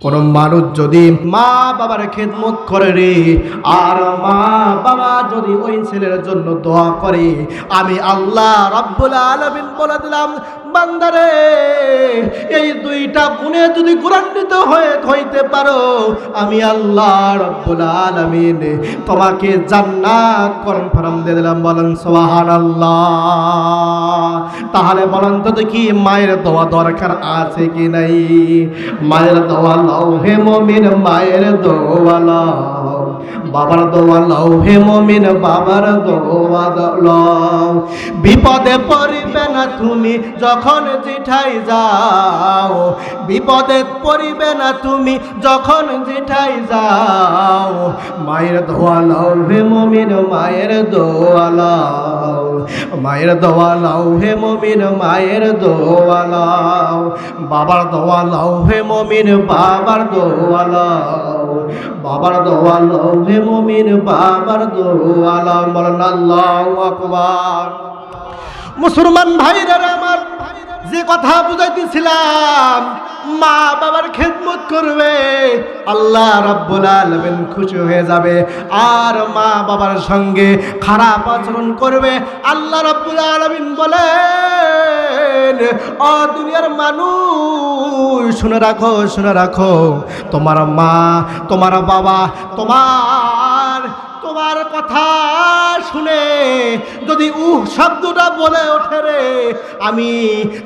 কোন মানুষ যদি মা বাবার খেদমত করে রে, আর মা বাবা যদি ওই ছেলের জন্য দোয়া করে, আমি আল্লাহ রাব্বুল আলামিন বলে দিলাম, বান্দারে এই দুইটা গুণে যদি গুণান্বিত হইতে পারো, আমি আল্লাহ রাব্বুল আলামিন তোমাকে জান্নাত কনফার্ম দিয়ে দিলাম। বলেন সুবহানাল্লাহ। তাহলে বলেন তো দেখি, মায়ের দোয়া দরকার আছে কি নাই? মায়ের দোয়া লাও হে মুমিন, মায়ের দোয়া লাও। বাবার দোয়া লাও হে মুমিন, বাবার দোয়া লাও। বিপদে পড়িবে না তুমি যখন যেঠাই যাও, বিপদে পড়িবে না তুমি যখন যেঠাই যাও। মায়ের দোয়া লাও হে মুমিন, মায়ের দোয়া লাও। মায়ের দোয়া লাও হে মুমিন, মায়ের দোয়া লাও। বাবার দোয়া লাও হে মুমিন, বাবার দোয়া লাও। বাবার দোয়া লাও হে মুমিন, বাবার দোয়া লাও। বলেন আল্লাহু আকবার। মুসলমান ভাইরা আমার, যে কথা বুঝাইতেছিলাম, মা বাবার খেদমত করবে, আল্লাহ রাব্বুল আলামিন খুশি হয়ে যাবে। আর মা বাবার সঙ্গে খারাপ আচরণ করবে, আল্লাহ রাব্বুল আলামিন বলেন, ও দুনিয়ার মানুষ শুনে রাখো, শুনে রাখো, তোমার মা, তোমার বাবা, তোমার কথা শুনে যদি শব্দটা বলে ওঠে রে, আমি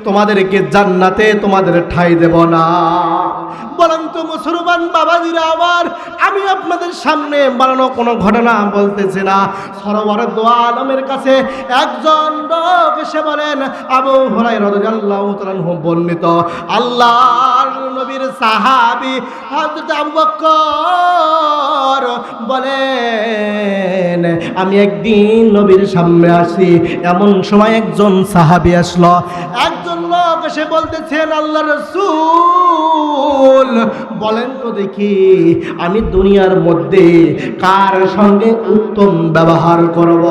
তোমাদেরকে জান্নাতে তোমাদের ঠাঁই দেব না। বলেন তো মুসলমান বাবাজিরা আমার, আমি আপনাদের সামনে বানানো কোনো ঘটনা বলতেছি না। সরওয়ার দো আলমের কাছে একজন লোক এসে বলেন, আবু হুরায়রা রাদিয়াল্লাহু তাআলা আনহু বর্ণিত, আল্লাহর নবীর সাহাবী হযরত আবু বকর বলেন, আমি একদিন নবীর সামনে আসি, এমন সময় একজন সাহাবী আসলো। একজন লোক এসে বলতেছেন, আল্লাহর রাসূল বলেন তো দেখি, আমি দুনিয়ার মধ্যে কার সঙ্গে উত্তম ব্যবহার করব?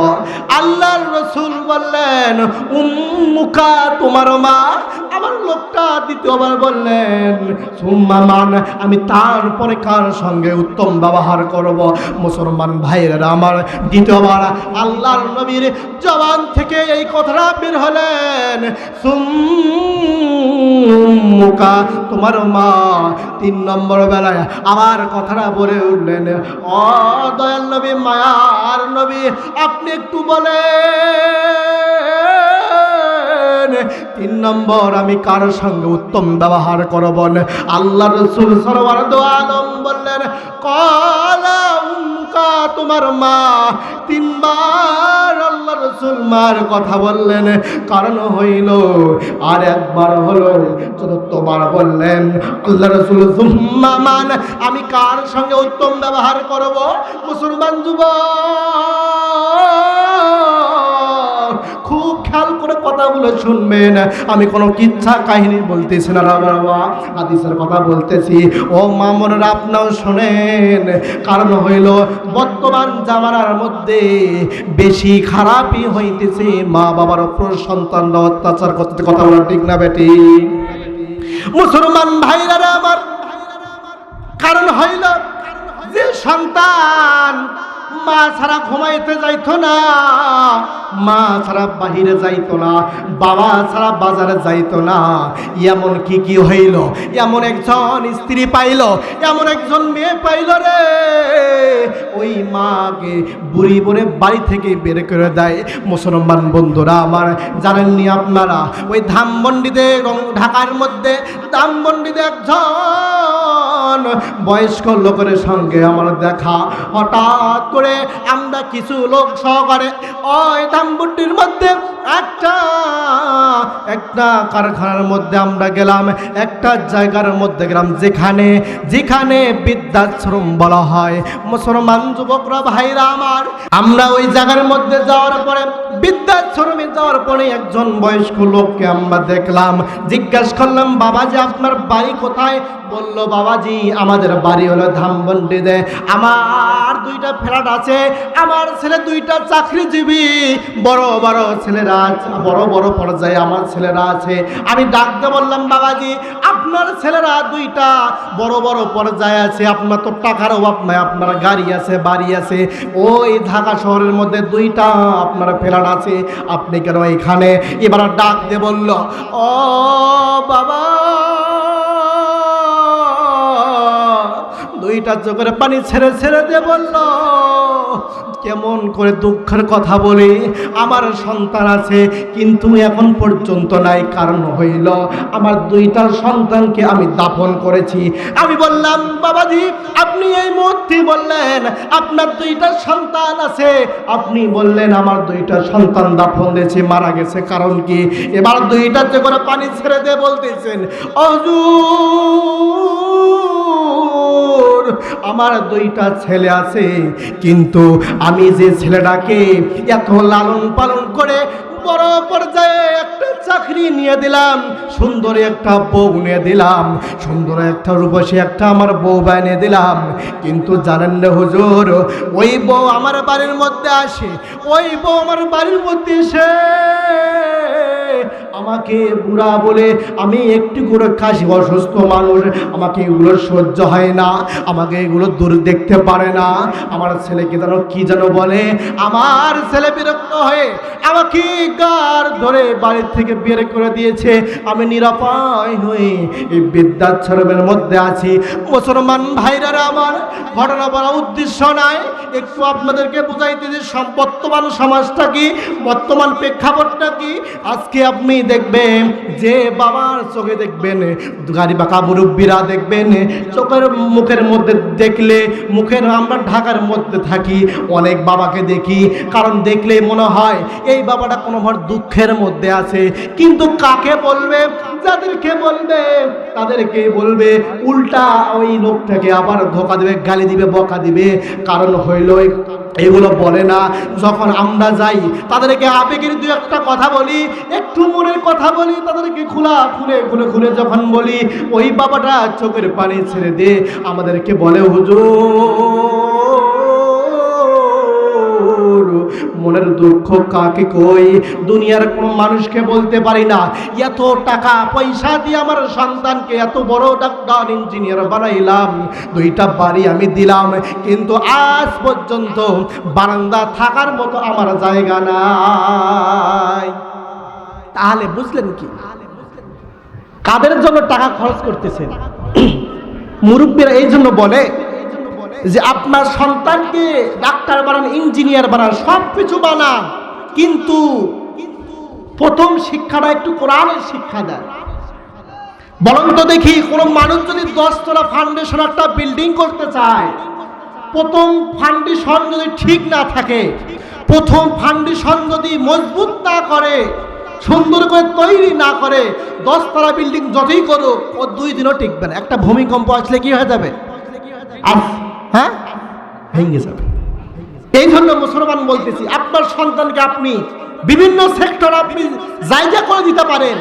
আল্লাহর রাসূল বললেন, উম্মুকা, তোমার মা। আমার লোকটা দ্বিতীয়বার বললেন, সুম্মা মান, আমি তারপরে কার সঙ্গে উত্তম ব্যবহার করব? মুসলমান ভাইয়েরা আমার, দ্বিতীয়বার আল্লাহর নবীর জবান থেকে এই কথাটা বের হলেন, সুম্মুকা, তোমার মা। তিন নম্বর বেলায় আমার কথাটা বলে উঠলেন, ও দয়াল নবী, মায়ার নবী, আপনি একটু বলেন, তিন নম্বর আমি কার সঙ্গে উত্তম ব্যবহার করব? আল্লাহ রাসূল সরওয়ার দো আলম বললেন, ক্বালা উম্মুকা, তোমার মা। তিনবার আল্লাহ রাসূল মার কথা বললেন, কারণ হইল আর একবার হলো চতুর্থবার বললেন আল্লাহ রাসূল, সুম্মা মান, আমি কার সঙ্গে উত্তম ব্যবহার করব? মুসলমান যুবক, খুব খেয়াল করে কথাগুলো শুনবেন। আমি কোনো কিচ্ছা কাহিনী বলতেছি না বাবা, হাদিসের কথা বলতেছি। ও মামুনরা, আপনাও শোনেন। কারণ হইল বর্তমান জামানার মধ্যে বেশি খারাপই হইতেছে, মা বাবার উপর সন্তানরা অত্যাচার করতে। কথা বলা ঠিক না বেটি? মুসলমান ভাইরা আমার, কারণ হইল যে সন্তান মা ছাড়া ঘুমাইতে যাইতো না, মা ছাড়া বাহিরে যাইতো না, বাবা ছাড়া বাজারে যাইতো না, এমন কি হইল? এমন একজন স্ত্রী পাইল, এমন একজন মেয়ে পাইল রে, ওই মাকে বুড়ি বলে বাড়ি থেকে বের করে দেয়। মুসলমান বন্ধুরা আমার, জানেননি আপনারা, ওই ধানমন্ডিতে, ঢাকার মধ্যে ধানমন্ডিতে একজন বয়স্ক লোকের সঙ্গে আমার দেখা। হঠাৎ করে আমরা কিছু লোক সহকারে ওই ধানমন্ডির মধ্যে একটা কারখানার মধ্যে আমরা গেলাম, একটা জায়গার মধ্যে গেলাম যেখানে বৃদ্ধাশ্রম বলা হয়। মুসলমান যুবকরা ভাইরা আমার, আমরা ওই জায়গার মধ্যে যাওয়ার পরে, বৃদ্ধাশ্রমে যাওয়ার পরে একজন বয়স্ক লোককে আমরা দেখলাম। জিজ্ঞাসা করলাম, বাবাজি আপনার বাড়ি কোথায়? বলল, বাবাজি আমাদের বাড়ি হলো ধানমন্ডিতে, আমার দুইটা ফ্ল্যাট আছে, আমার ছেলে দুইটা চাকরিজীবী, বড় বড় ছেলেরা ছেলেরা আছে, বড় বড় পর্যায়ে আমার ছেলেরা আছে। আমি ডাকতে বললাম, বাবাজি আপনার ছেলেরা দুইটা বড় বড় পর্যায়ে আছে, আপনার তো টাকার অভাব নাই, আপনার গাড়ি আছে, বাড়ি আছে, ওই ঢাকা শহরের মধ্যে দুইটা আপনার ফ্ল্যাট আছে, আপনি কেন এখানে? এবার ডাকতে বলল, ও বাবা, দুইটা চোখের পানি ছেড়ে ছেড়ে দিয়ে বলল, কেমন করে দুঃখের কথা বলি, আমার সন্তান আছে কিন্তু এখন পর্যন্ত নাই। কারণ হইল আমার দুইটা সন্তানকে আমি দাফন করেছি। আমি বললাম, বাবাজি আপনি এই মুহূর্তে বললেন আপনার দুইটা সন্তান আছে, আপনি বললেন আমার দুইটা সন্তান দাফন দিয়েছে, মারা গেছে, কারণ কি? এবার দুইটা চোখের পানি ছেড়ে দিয়ে বলতেছেন, হুজুর আমার দুইটা ছেলে আছে, কিন্তু আমি যে ছেলেটাকে এত লালন পালন করে বড় পর্যায়ে একটা চাকরি নিয়ে দিলাম, সুন্দর একটা বউ নিয়ে দিলাম, সুন্দর একটা রূপসী একটা আমার বউ বানিয়ে দিলাম, কিন্তু জানেন না হুজুর, ওই বউ আমার বাড়ির মধ্যে আসে, ওই বউ আমার বাড়ির মধ্যে এসে আমাকে বুড়া বলে, আমি একটু করে কাশি অসুস্থ মানুষ, আমাকে এগুলো সহ্য হয় না, আমাকে এগুলো দূর দেখতে পারে না। আমার ছেলেকে যেন কি যেন বলে, আমার ছেলে বিরক্ত হয়ে আমাকে গাড় ধরে বাড়ি থেকে বের করে দিয়েছে। আমি নিরাপয় হয়ে এই বৃদ্ধাশ্রমের মধ্যে আছি। মুসলমান ভাইরা আমার, ঘটনা বলা উদ্দেশ্য নাই, একটু আপনাদেরকে বুঝাইতে যে বর্তমান সমাজটা কি, বর্তমান প্রেক্ষাপটটা কি। আজকে আপনি দেখবেন যে বাবার চোখে দেখবেন, গাড়ি বাঁকা মুরব্বীরা দেখবেন চোখের মুখের মধ্যে দেখলে, মুখের আমরা ঢাকার মধ্যে থাকি, অনেক বাবাকে দেখি, কারণ দেখলে মনে হয় এই বাবাটা কোনো ভর দুঃখের মধ্যে আছে। কিন্তু কাকে বলবে? যাদেরকে বলবে তাদেরকে বলবে উল্টা ওই লোকটাকে আবার ধোকা দিবে, গালি দিবে, বকা দিবে। কারণ হইল এগুলো বলে না। যখন আমরা যাই তাদেরকে আবেগের দু একটা কথা বলি, একটু মনের কথা বলি, তাদেরকে খুলে যখন বলি, ওই বাবাটা চোখের পানি ছেড়ে দিয়ে আমাদেরকে বলে, হুজুর মনের দুঃখ কাকে কই, দুনিয়ার কোনো মানুষকে বলতে পারি না। এত টাকা পয়সা দিয়ে আমার সন্তানকে এত বড় ডাক্তার ইঞ্জিনিয়ার বানাইলাম, দুইটা বাড়ি আমি দিলাম, কিন্তু আজ পর্যন্ত বারান্দা থাকার মতো আমার জায়গা নাই। তাহলে বুঝলেন কি কাদের জন্য টাকা খরচ করতেছেন? মুরব্বীরা এই জন্য বলে যে আপনার সন্তানকে ডাক্তার বানান, ইঞ্জিনিয়ার বানান, সব কিছু বানান, কিন্তু প্রথম শিক্ষাটা একটু কোরআনের শিক্ষা দেন। বলুন তো দেখি, কোন মানুষ যদি 10 তলা ফাউন্ডেশন একটা বিল্ডিং করতে চায়, প্রথম ফাউন্ডেশন যদি ঠিক না থাকে, প্রথম ফাউন্ডেশন যদি মজবুত না করে, সুন্দর করে তৈরি না করে, 10 তলা বিল্ডিং যতই করুক ও 2 দিনও টিকবে না। একটা ভূমিকম্প আসলে কি হয়ে যাবে? হ্যাঁ, ভেঙে যাবে। এই জন্য মুসলমান বলতেছি, আপনার সন্তানকে আপনি বিভিন্ন সেক্টর আপনি জায়গা করে দিতে পারেন,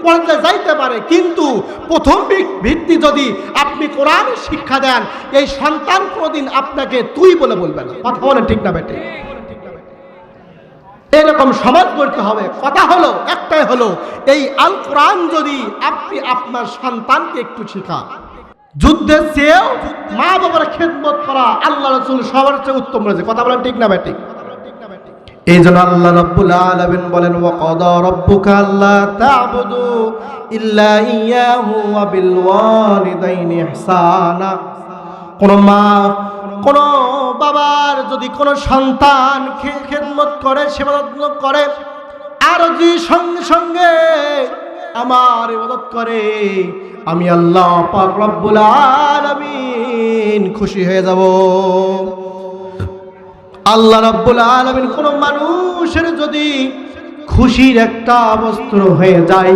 পর্যায়ে যাইতে পারে, কিন্তু প্রথম ভিত্তি যদি আপনি কোরআনের শিক্ষা দেন, এই সন্তান কোনোদিন আপনাকে তুই বলে বলবে না। কথা বলেন ঠিক না বেটে? এরকম সমাজ করতে হবে। কথা হলো একটাই, হলো এই আল কোরআন যদি আপনি আপনার সন্তানকে একটু শেখান, যুদ্ধের চেয়েও মা বাবার খেদমত করা আল্লাহ রাসূল সবার চেয়ে উত্তম রয়েছে। কথা বলেন ঠিক না বেঠিক? এই জন্য আল্লাহ রাব্বুল আলামিন বলেন, ওয়া কাদা রাব্বুকা আল্লা তা'বুদু ইল্লা ইয়াহু ওয়া বিল ওয়ালিদাইনি ইহসানা। কোন মা কোন বাবার যদি কোন সন্তান খেদমত করে, সেবা যত্ন করে, আর যদি সঙ্গে সঙ্গে আমার ইবাদত করে, আমি আল্লাহ পাক রব্বুল আলামিন খুশি হয়ে যাব। আল্লাহ রাব্বুল আলামিন কোন মানুষের যদি খুশির একটা বস্ত্র হয়ে যায়,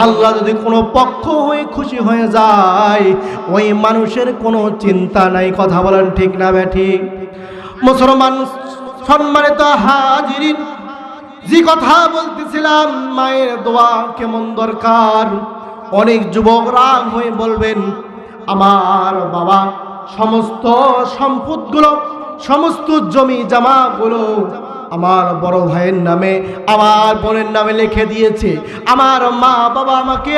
আল্লাহ যদি কোনো পক্ষ হয়ে খুশি হয়ে যায়, ওই মানুষের কোনো চিন্তা নাই। কথা বলেন ঠিক না বেঠিক? মুসলমান সম্মানিত হাজিরিন, যে কথা বলতেছিলাম, মায়ের দোয়া কেমন দরকার। অনেক যুবক রাগ হয়ে বলবেন, আমার বাবা সমস্ত সম্পদগুলো, সমস্ত জমি জমাগুলো আমার বড় ভাইয়ের নামে, আমার বোনের নামে লিখে দিয়েছে। আমার মা বাবা আমাকে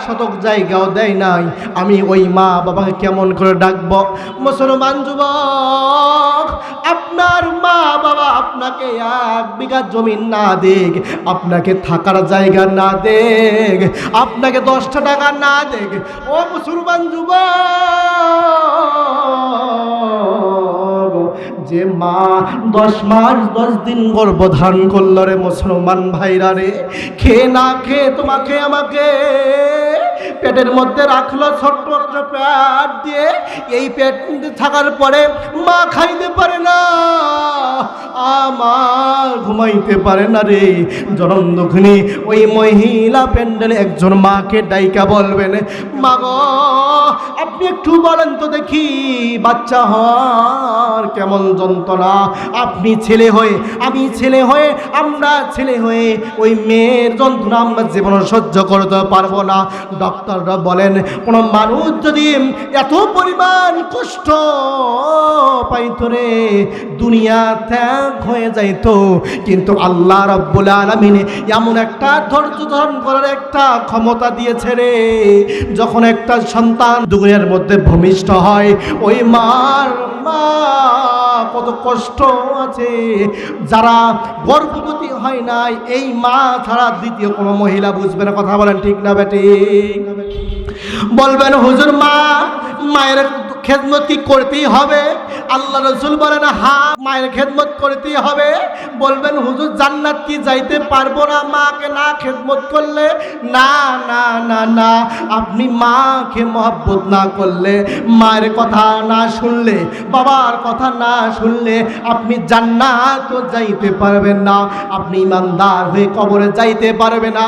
100 জায়গাও দেয় নাই। আমি ওই মা বাবাকে কেমন করে ডাকবো? মুসলমান যুবক, আপনার মা বাবা আপনাকে 1 বিঘা জমি না দেখ, আপনাকে থাকার জায়গা না দেখ, আপনাকে 10টা টাকা না দেখ, ও মুসলমান যুবক, যে মা 10 মাস 10 দিন গর্ভধারণ করল রে মুসলমান ভাইরা রে, খেয়ে না খেয়ে তোমাকে আমাকে পেটের মধ্যে রাখলো, ছোট্ট একটা পেট দিয়ে। এই পেট থাকার পরে মা খাইতে পারে না, আমার ঘুমাইতে পারে না রে। জনম দুঃখিনী ওই মহিলা প্যান্ডেলে একজন মাকে ডাইকা বলবেন, মা গো আপনি একটু বলেন তো দেখি বাচ্চা হওয়ার কেমন যন্ত্রণা। আপনি ছেলে হয়ে, আমি ছেলে হয়ে, আমরা ছেলে হয়ে ওই মেয়ের যন্ত্রণা আমরা জীবনে সহ্য করতে পারবো না। ডক্টররা বলেন কোনো মানুষ যদি এত পরিমাণ কষ্ট পাইতো রে, দুনিয়া ত্যাগ হয়ে যাইতো। কিন্তু আল্লাহ রাব্বুল আলামিন এমন একটা ধৈর্য ধারণ করার একটা ক্ষমতা দিয়েছে রে, যখন একটা সন্তান দুনিয়ার মধ্যে ভূমিষ্ঠ হয়, ওই মার মা কত কষ্ট আছে। যারা গর্ভবতী হয় নাই, এই মা ছাড়া দ্বিতীয় কোনো মহিলা বুঝবে না। কথা বলেন ঠিক না বেটি? বলবেন হুজুর মায়ের খেদমত কি করতেই হবে? আল্লাহ রাসূল বলেন হ্যাঁ, মায়ের খেদমত করতেই হবে। বলবেন হুজুর জান্নাত কি যাইতে পারবো না মাকে না খেদমত করলে? না না না না, আপনি মাকে মহব্বত না করলে, মায়ের কথা না শুনলে, বাবার কথা না শুনলে আপনি জান্নাত যাইতে পারবেন না, আপনি ইমানদার হয়ে কবরে যাইতে পারবে না।